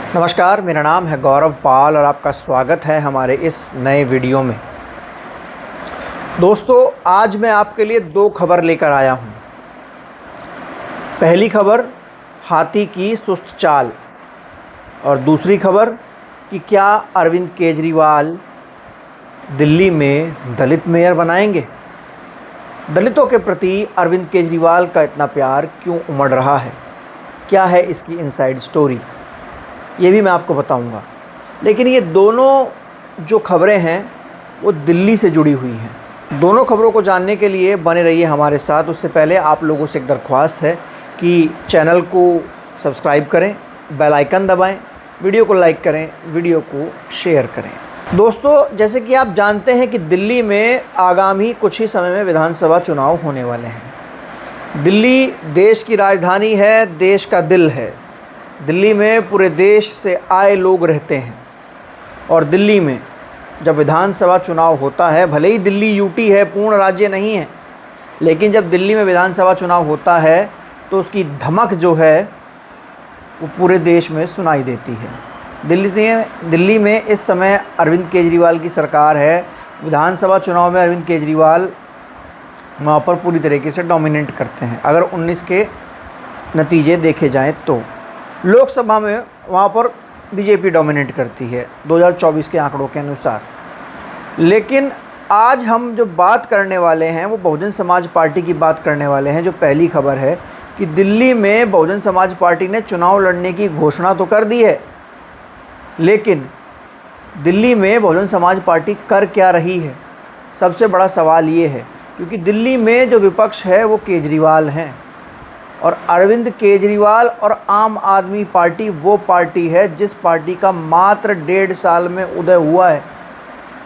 नमस्कार, मेरा नाम है गौरव पाल और आपका स्वागत है हमारे इस नए वीडियो में। दोस्तों, आज मैं आपके लिए दो खबर लेकर आया हूं। पहली खबर, हाथी की सुस्त चाल, और दूसरी खबर कि क्या अरविंद केजरीवाल दिल्ली में दलित मेयर बनाएंगे। दलितों के प्रति अरविंद केजरीवाल का इतना प्यार क्यों उमड़ रहा है, क्या है इसकी इनसाइड स्टोरी, ये भी मैं आपको बताऊंगा। लेकिन ये दोनों जो खबरें हैं वो दिल्ली से जुड़ी हुई हैं। दोनों खबरों को जानने के लिए बने रहिए हमारे साथ। उससे पहले आप लोगों से एक दरख्वास्त है कि चैनल को सब्सक्राइब करें, बेल आइकन दबाएं, वीडियो को लाइक करें, वीडियो को शेयर करें। दोस्तों, जैसे कि आप जानते हैं कि दिल्ली में आगामी कुछ ही समय में विधानसभा चुनाव होने वाले हैं। दिल्ली देश की राजधानी है, देश का दिल है। दिल्ली में पूरे देश से आए लोग रहते हैं और दिल्ली में जब विधानसभा चुनाव होता है, भले ही दिल्ली यूटी है, पूर्ण राज्य नहीं है, लेकिन जब दिल्ली में विधानसभा चुनाव होता है तो उसकी धमक जो है वो पूरे देश में सुनाई देती है। दिल्ली में इस समय अरविंद केजरीवाल की सरकार है। विधानसभा चुनाव में अरविंद केजरीवाल वहाँ पर पूरी तरीके से डोमिनेट करते हैं। अगर 19 के नतीजे देखे जाएँ तो लोकसभा में वहाँ पर बीजेपी डोमिनेट करती है 2024 के आंकड़ों के अनुसार। लेकिन आज हम जो बात करने वाले हैं वो बहुजन समाज पार्टी की बात करने वाले हैं। जो पहली खबर है कि दिल्ली में बहुजन समाज पार्टी ने चुनाव लड़ने की घोषणा तो कर दी है, लेकिन दिल्ली में बहुजन समाज पार्टी कर क्या रही है, सबसे बड़ा सवाल ये है। क्योंकि दिल्ली में जो विपक्ष है वो केजरीवाल हैं, और अरविंद केजरीवाल और आम आदमी पार्टी वो पार्टी है जिस पार्टी का मात्र 1.5 साल में उदय हुआ है।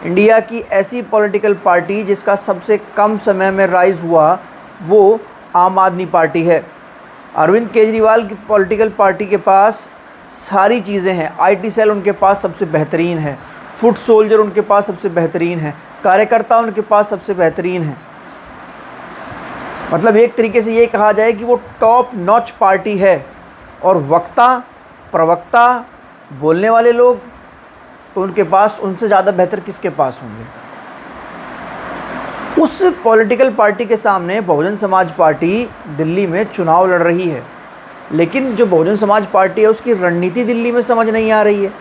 इंडिया की ऐसी पॉलिटिकल पार्टी जिसका सबसे कम समय में राइज हुआ वो आम आदमी पार्टी है। अरविंद केजरीवाल की पॉलिटिकल पार्टी के पास सारी चीज़ें हैं। आईटी सेल उनके पास सबसे बेहतरीन है, फुट सोल्जर उनके पास सबसे बेहतरीन है, कार्यकर्ता उनके पास सबसे बेहतरीन है। मतलब एक तरीके से ये कहा जाए कि वो टॉप नॉच पार्टी है। और वक्ता, प्रवक्ता, बोलने वाले लोग तो उनके पास उनसे ज़्यादा बेहतर किसके पास होंगे। उस पॉलिटिकल पार्टी के सामने बहुजन समाज पार्टी दिल्ली में चुनाव लड़ रही है, लेकिन जो बहुजन समाज पार्टी है उसकी रणनीति दिल्ली में समझ नहीं आ रही है।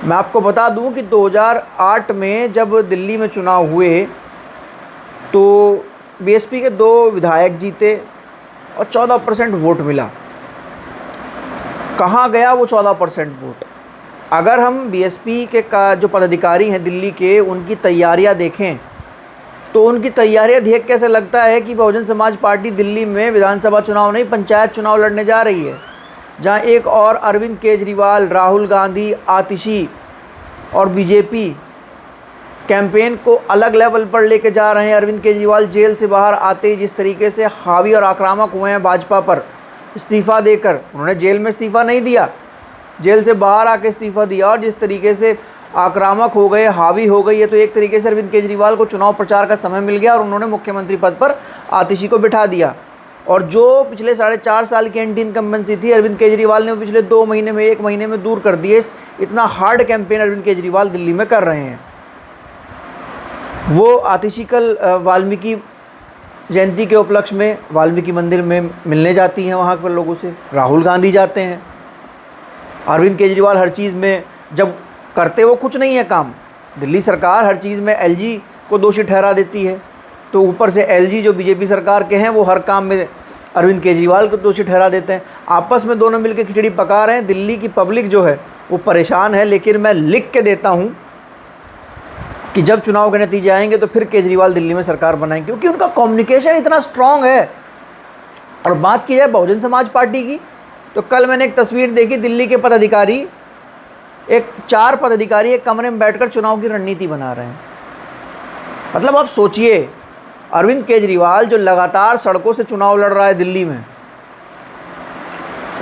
मैं आपको बता दूं कि 2008 में जब दिल्ली में चुनाव हुए तो बीएसपी के 2 विधायक जीते और 14% वोट मिला। कहाँ गया वो 14% वोट? अगर हम बीएसपी के जो पदाधिकारी हैं दिल्ली के, उनकी तैयारियां देखें तो उनकी तैयारियां देख कैसे लगता है कि बहुजन समाज पार्टी दिल्ली में विधानसभा चुनाव नहीं, पंचायत चुनाव लड़ने जा रही है। जहां एक और अरविंद केजरीवाल, राहुल गांधी, आतिशी और बीजेपी कैंपेन को अलग लेवल पर लेके जा रहे हैं। अरविंद केजरीवाल जेल से बाहर आते ही जिस तरीके से हावी और आक्रामक हुए हैं भाजपा पर इस्तीफ़ा देकर, उन्होंने जेल में इस्तीफ़ा नहीं दिया, जेल से बाहर आके इस्तीफ़ा दिया, और जिस तरीके से आक्रामक हो गए, हावी हो गई है, तो एक तरीके से अरविंद केजरीवाल को चुनाव प्रचार का समय मिल गया और उन्होंने मुख्यमंत्री पद पर आतिशी को बिठा दिया। और जो पिछले 4.5 साल की एंटी इनकम्बेंसी थी अरविंद केजरीवाल ने पिछले 2 महीने में, 1 महीने में दूर कर दिए। इतना हार्ड कैंपेन अरविंद केजरीवाल दिल्ली में कर रहे हैं। वो आतिशी कल वाल्मीकि जयंती के उपलक्ष्य में वाल्मीकि मंदिर में मिलने जाती हैं वहाँ पर लोगों से। राहुल गांधी जाते हैं। अरविंद केजरीवाल हर चीज़ में जब करते वो कुछ नहीं है काम, दिल्ली सरकार हर चीज़ में एलजी को दोषी ठहरा देती है, तो ऊपर से एलजी जो बीजेपी सरकार के हैं वो हर काम में अरविंद केजरीवाल को दोषी ठहरा देते हैं। आपस में दोनों मिलकर खिचड़ी पका रहे हैं। दिल्ली की पब्लिक जो है वो परेशान है। लेकिन मैं लिख के देता हूँ कि जब चुनाव के नतीजे आएंगे तो फिर केजरीवाल दिल्ली में सरकार बनाएंगे, क्योंकि उनका कम्युनिकेशन इतना स्ट्रांग है। और बात की जाए बहुजन समाज पार्टी की, तो कल मैंने एक तस्वीर देखी, दिल्ली के पदाधिकारी, 4 पदाधिकारी एक कमरे में बैठकर चुनाव की रणनीति बना रहे हैं। मतलब आप सोचिए, अरविंद केजरीवाल जो लगातार सड़कों से चुनाव लड़ रहा है दिल्ली में,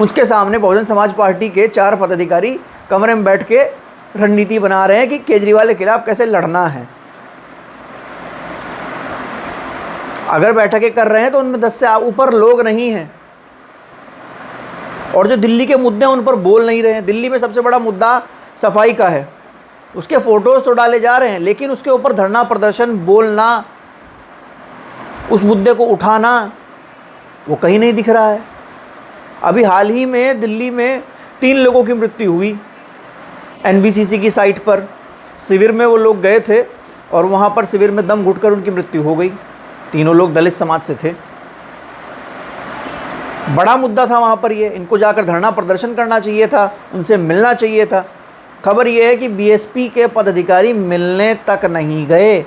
उसके सामने बहुजन समाज पार्टी के 4 पदाधिकारी कमरे में बैठ के रणनीति बना रहे हैं कि केजरीवाल के खिलाफ कैसे लड़ना है। अगर बैठकें कर रहे हैं तो उनमें 10 से ऊपर लोग नहीं हैं। और जो दिल्ली के मुद्दे हैं उन पर बोल नहीं रहे हैं। दिल्ली में सबसे बड़ा मुद्दा सफाई का है, उसके फोटोज़ तो डाले जा रहे हैं, लेकिन उसके ऊपर धरना प्रदर्शन, बोलना, उस मुद्दे को उठाना, वो कहीं नहीं दिख रहा है। अभी हाल ही में दिल्ली में 3 लोगों की मृत्यु हुई एनबीसीसी की साइट पर। शिविर में वो लोग गए थे और वहाँ पर शिविर में दम घुटकर उनकी मृत्यु हो गई। तीनों लोग दलित समाज से थे। बड़ा मुद्दा था वहाँ पर ये, इनको जाकर धरना प्रदर्शन करना चाहिए था, उनसे मिलना चाहिए था। खबर ये है कि बीएसपी के पदाधिकारी मिलने तक नहीं गए,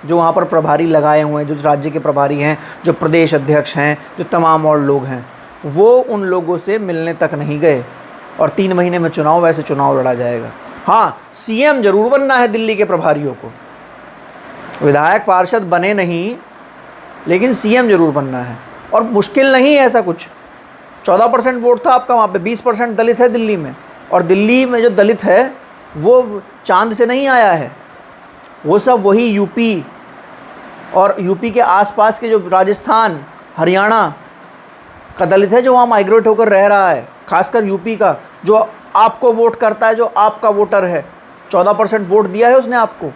जो वहाँ पर प्रभारी लगाए हुए हैं, जो राज्य के प्रभारी हैं, जो प्रदेश अध्यक्ष हैं, जो तमाम और लोग हैं, वो उन लोगों से मिलने तक नहीं गए। और 3 महीने में चुनाव, वैसे चुनाव लड़ा जाएगा। हाँ, सीएम जरूर बनना है दिल्ली के प्रभारियों को, विधायक पार्षद बने नहीं, लेकिन सीएम जरूर बनना है। और मुश्किल नहीं है ऐसा कुछ। 14% वोट था आपका वहाँ पे, 20% दलित है दिल्ली में। और दिल्ली में जो दलित है वो चांद से नहीं आया है, वो सब वही यूपी और यूपी के आसपास के जो राजस्थान, हरियाणा का दलित है, जो वहाँ माइग्रेट होकर रह रहा है। खासकर यूपी का, जो आपको वोट करता है, जो आपका वोटर है, 14% वोट दिया है उसने आपको।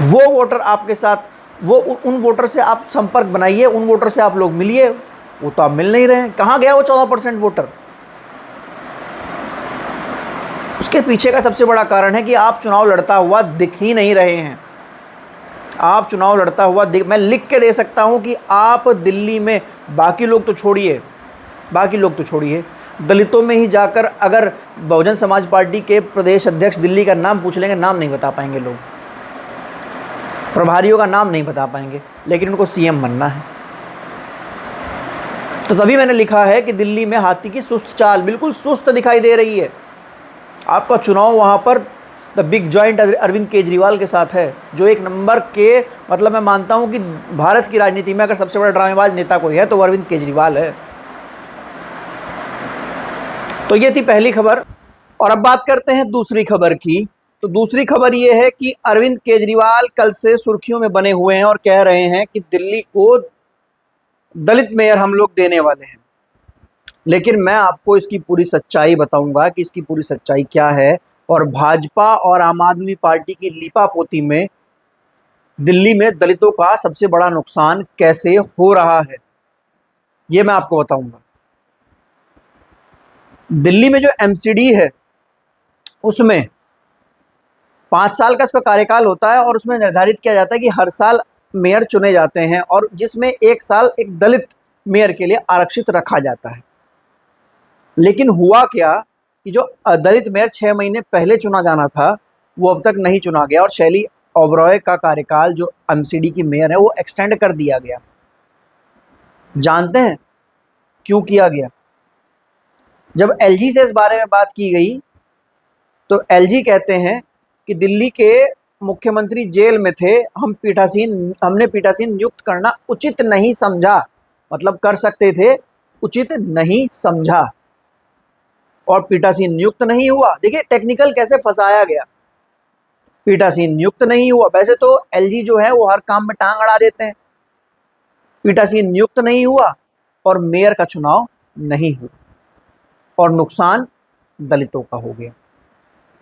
वो वोटर आपके साथ, वो उन वोटर से आप संपर्क बनाइए, उन वोटर से आप लोग मिलिए। वो तो आप मिल नहीं रहे हैं। कहाँ गया वो 14% वोटर? उसके पीछे का सबसे बड़ा कारण है कि आप चुनाव लड़ता हुआ दिख ही नहीं रहे हैं। आप चुनाव लड़ता हुआ मैं लिख के दे सकता हूं कि आप दिल्ली में, बाकी लोग तो छोड़िए, दलितों में ही जाकर अगर बहुजन समाज पार्टी के प्रदेश अध्यक्ष दिल्ली का नाम पूछ लेंगे, नाम नहीं बता पाएंगे लोग, प्रभारियों का नाम नहीं बता पाएंगे, लेकिन उनको सीएम बनना है। तो तभी मैंने लिखा है कि दिल्ली में हाथी की सुस्त चाल, बिल्कुल सुस्त दिखाई दे रही है। आपका चुनाव वहाँ पर the big joint Arvind Kejriwal के साथ है, जो एक नंबर के, मतलब मैं मानता हूँ कि भारत की राजनीति में अगर सबसे बड़ा ड्रामेबाज नेता कोई है तो वो अरविंद केजरीवाल है। तो ये थी पहली खबर। और अब बात करते हैं दूसरी खबर की। तो दूसरी खबर ये है कि अरविंद केजरीवाल कल से सुर्खियों में बने हुए हैं और कह रहे हैं कि दिल्ली को दलित मेयर हम लोग देने वाले हैं। लेकिन मैं आपको इसकी पूरी सच्चाई बताऊंगा कि इसकी पूरी सच्चाई क्या है, और भाजपा और आम आदमी पार्टी की लीपापोती में दिल्ली में दलितों का सबसे बड़ा नुकसान कैसे हो रहा है, ये मैं आपको बताऊंगा। दिल्ली में जो एमसीडी है उसमें 5 साल का उसका कार्यकाल होता है, और उसमें निर्धारित किया जाता है कि हर साल मेयर चुने जाते हैं, और जिसमें 1 साल एक दलित मेयर के लिए आरक्षित रखा जाता है। लेकिन हुआ क्या कि जो दलित मेयर 6 महीने पहले चुना जाना था वो अब तक नहीं चुना गया, और शैली ओबरॉय का कार्यकाल जो एमसीडी की मेयर है वो एक्सटेंड कर दिया गया। जानते हैं क्यों किया गया? जब एलजी से इस बारे में बात की गई तो एलजी कहते हैं कि दिल्ली के मुख्यमंत्री जेल में थे, हमने पीठासीन नियुक्त करना उचित नहीं समझा। मतलब कर सकते थे, उचित नहीं समझा, और पीठासीन नियुक्त नहीं हुआ। देखिए टेक्निकल कैसे फंसाया गया। पीठासीन नियुक्त नहीं हुआ, वैसे तो एलजी जो है वो हर काम में टांग अड़ा देते हैं। पीठासीन नियुक्त नहीं हुआ और मेयर का चुनाव नहीं हुआ, और नुकसान दलितों का हो गया।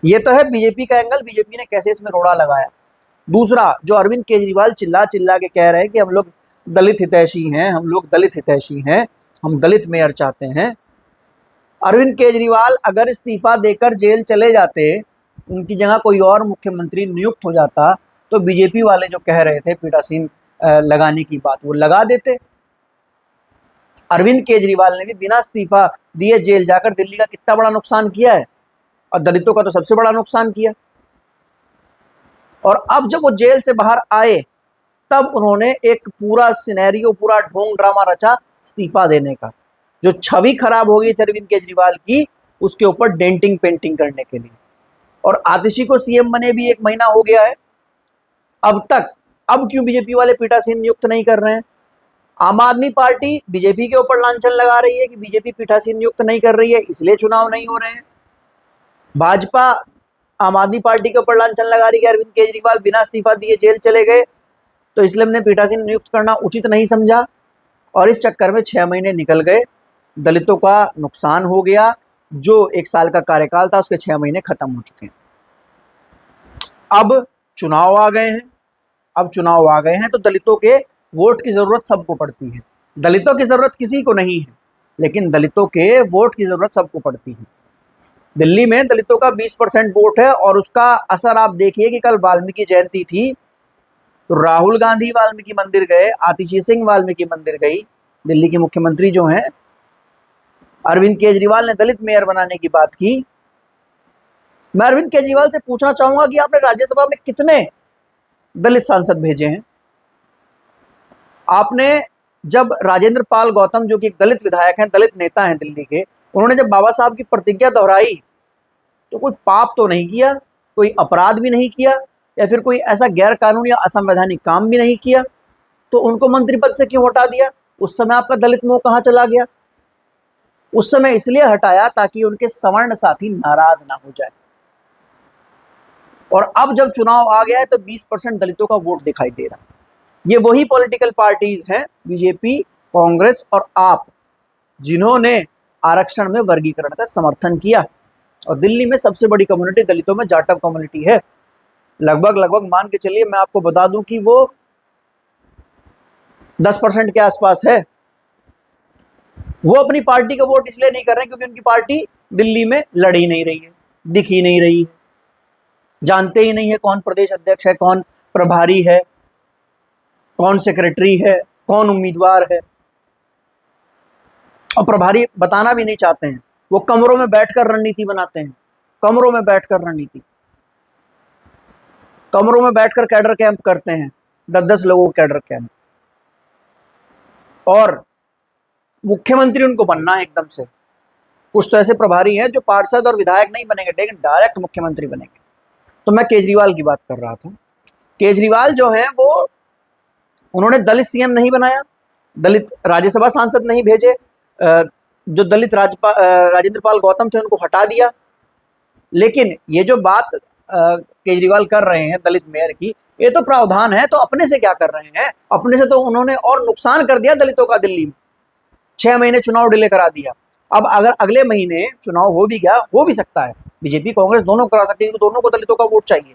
ये तो है बीजेपी का एंगल, बीजेपी ने कैसे इसमें रोड़ा लगाया। दूसरा, जो अरविंद केजरीवाल चिल्ला चिल्ला के कह रहे हैं कि हम लोग दलित हितैषी हैं, हम लोग दलित हितैषी हैं, हम दलित मेयर चाहते हैं। अरविंद केजरीवाल अगर इस्तीफा देकर जेल चले जाते, उनकी जगह कोई और मुख्यमंत्री नियुक्त हो जाता, तो बीजेपी वाले जो कह रहे थे पीठासीन लगाने की बात, वो लगा देते। अरविंद केजरीवाल ने भी बिना इस्तीफा दिए जेल जाकर दिल्ली का कितना बड़ा नुकसान किया है, और दलितों का तो सबसे बड़ा नुकसान किया। और अब जब वो जेल से बाहर आए तब उन्होंने एक पूरा सिनेरियो, पूरा ढोंग ड्रामा रचा इस्तीफा देने का। जो छवि खराब हो गई थी अरविंद केजरीवाल की, उसके ऊपर डेंटिंग पेंटिंग करने के लिए। और आतिशी को सीएम बने भी 1 महीना हो गया है अब तक, अब क्यों बीजेपी वाले पीठासीन नियुक्त नहीं कर रहे हैं? आम आदमी पार्टी बीजेपी के ऊपर लांछन लगा रही है कि बीजेपी पीठासीन नियुक्त नहीं कर रही है, इसलिए चुनाव नहीं हो रहे हैं। भाजपा आम आदमी पार्टी के ऊपर लांछन लगा रही है, अरविंद केजरीवाल बिना इस्तीफा दिए जेल चले गए, तो इसलिए हमने पीठासीन नियुक्त करना उचित नहीं समझा, और इस चक्कर में 6 महीने निकल गए दलितों का नुकसान हो गया। जो 1 साल का कार्यकाल था उसके 6 महीने खत्म हो चुके हैं। अब चुनाव आ गए हैं। तो दलितों के वोट की जरूरत सबको पड़ती है। दलितों की जरूरत किसी को नहीं है, लेकिन दलितों के वोट की जरूरत सबको पड़ती है। दिल्ली में दलितों का 20% वोट है और उसका असर आप देखिए कि कल वाल्मीकि जयंती थी तो राहुल गांधी वाल्मीकि मंदिर गए, आतिशी सिंह वाल्मीकि मंदिर गई। दिल्ली के मुख्यमंत्री जो हैं अरविंद केजरीवाल ने दलित मेयर बनाने की बात की। मैं अरविंद केजरीवाल से पूछना चाहूंगा कि आपने राज्यसभा में कितने दलित सांसद भेजे हैं? आपने जब राजेंद्र पाल गौतम, जो कि एक दलित विधायक हैं, दलित नेता हैं दिल्ली के, उन्होंने जब बाबा साहब की प्रतिज्ञा दोहराई तो कोई पाप तो नहीं किया, कोई अपराध भी नहीं किया, या फिर कोई ऐसा गैर कानूनी या असंवैधानिक काम भी नहीं किया, तो उनको मंत्री पद से क्यों हटा दिया? उस समय आपका दलित मोह कहां चला गया? उस समय इसलिए हटाया ताकि उनके सवर्ण साथी नाराज ना हो जाए। और अब जब चुनाव आ गया है तो 20% दलितों का वोट दिखाई दे रहा है। ये वही पॉलिटिकल पार्टीज हैं, बीजेपी, कांग्रेस और आप, जिन्होंने आरक्षण में वर्गीकरण का समर्थन किया। और दिल्ली में सबसे बड़ी कम्युनिटी दलितों में जाटव कम्युनिटी है। लगभग मान के चलिए, मैं आपको बता दूं कि वो 10% के आसपास है। वो अपनी पार्टी का वोट इसलिए नहीं कर रहे हैं क्योंकि उनकी पार्टी दिल्ली में लड़ ही नहीं रही है, दिख ही नहीं रही है, जानते ही नहीं है कौन प्रदेश अध्यक्ष है, कौन प्रभारी है, कौन सेक्रेटरी है, कौन उम्मीदवार है। और प्रभारी बताना भी नहीं चाहते हैं। वो कमरों में बैठकर रणनीति बनाते हैं, कमरों में बैठकर कैडर कैंप करते हैं, 10-10 लोगों का कैडर कैंप। और मुख्यमंत्री उनको बनना है एकदम से। कुछ तो ऐसे प्रभारी हैं जो पार्षद और विधायक नहीं बनेंगे, लेकिन डायरेक्ट मुख्यमंत्री बनेंगे। तो मैं केजरीवाल की बात कर रहा था। केजरीवाल जो है वो, उन्होंने दलित सीएम नहीं बनाया, दलित राज्यसभा सांसद नहीं भेजे, जो दलित राजेंद्र पाल गौतम थे उनको हटा दिया। लेकिन ये जो बात केजरीवाल कर रहे हैं दलित मेयर की, ये तो प्रावधान है। तो अपने से क्या कर रहे हैं? अपने से तो उन्होंने और नुकसान कर दिया दलितों का। दिल्ली में 6 महीने चुनाव डिले करा दिया। अब अगर अगले महीने चुनाव हो भी गया, हो भी सकता है, बीजेपी कांग्रेस दोनों करा सकती है, दोनों को दलितों का वोट चाहिए।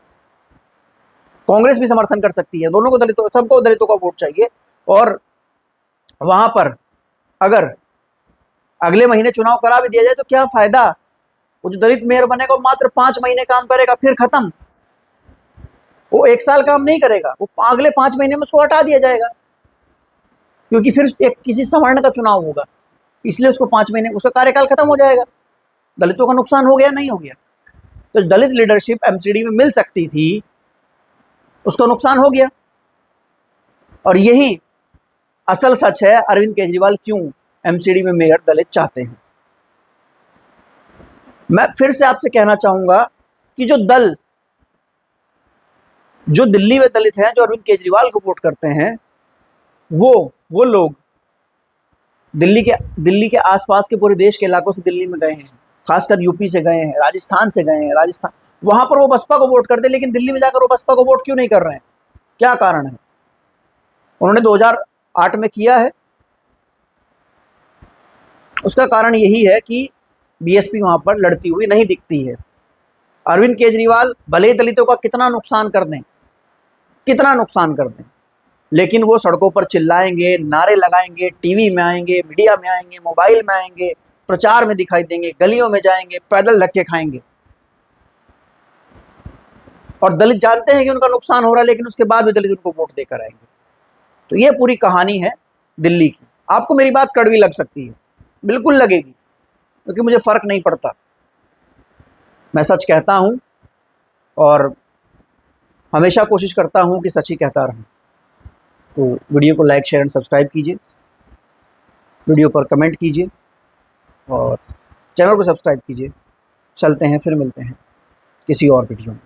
कांग्रेस भी समर्थन कर सकती है, दोनों को सबको दलितों का वोट चाहिए। और वहां पर अगर अगले महीने चुनाव करा भी दिया जाए तो क्या फायदा? वो जो दलित मेयर बनेगा मात्र 5 महीने काम करेगा, फिर खत्म। वो 1 साल काम नहीं करेगा, वो अगले 5 महीने में उसको हटा दिया जाएगा, क्योंकि फिर एक किसी सवर्ण का चुनाव होगा, इसलिए उसको 5 महीने, उसका कार्यकाल खत्म हो जाएगा। दलितों का नुकसान हो गया, नहीं हो गया? तो दलित लीडरशिप एमसीडी में मिल सकती थी, उसका नुकसान हो गया। और यही असल सच है अरविंद केजरीवाल क्यों एमसीडी में मेयर दलित चाहते हैं। मैं फिर से आपसे कहना चाहूंगा कि जो दिल्ली में दलित हैं, जो अरविंद केजरीवाल को वोट करते हैं, वो लोग दिल्ली के आसपास के पूरे देश के इलाकों से दिल्ली में गए हैं, खासकर यूपी से गए हैं, राजस्थान से गए हैं। राजस्थान, वहां पर वो बसपा को वोट करते, लेकिन दिल्ली में जाकर वो बसपा को वोट क्यों नहीं कर रहे हैं? क्या कारण है? उन्होंने 2008 में किया है। उसका कारण यही है कि बीएसपी वहां पर लड़ती हुई नहीं दिखती है। अरविंद केजरीवाल भले ही दलितों का कितना नुकसान कर दें, लेकिन वो सड़कों पर चिल्लाएंगे, नारे लगाएंगे, टीवी में आएंगे, मीडिया में आएंगे, मोबाइल में आएंगे, प्रचार में दिखाई देंगे, गलियों में जाएंगे, पैदल धक्के खाएंगे। और दलित जानते हैं कि उनका नुकसान हो रहा है, लेकिन उसके बाद भी दलित उनको वोट देकर आएंगे। तो ये पूरी कहानी है दिल्ली की। आपको मेरी बात कड़वी लग सकती है, बिल्कुल लगेगी, क्योंकि मुझे फर्क नहीं पड़ता। मैं सच कहता हूं और हमेशा कोशिश करता हूं कि सच ही कहता रहूं। तो वीडियो को लाइक, शेयर एंड सब्सक्राइब कीजिए, वीडियो पर कमेंट कीजिए और चैनल को सब्सक्राइब कीजिए। चलते हैं, फिर मिलते हैं किसी और वीडियो में।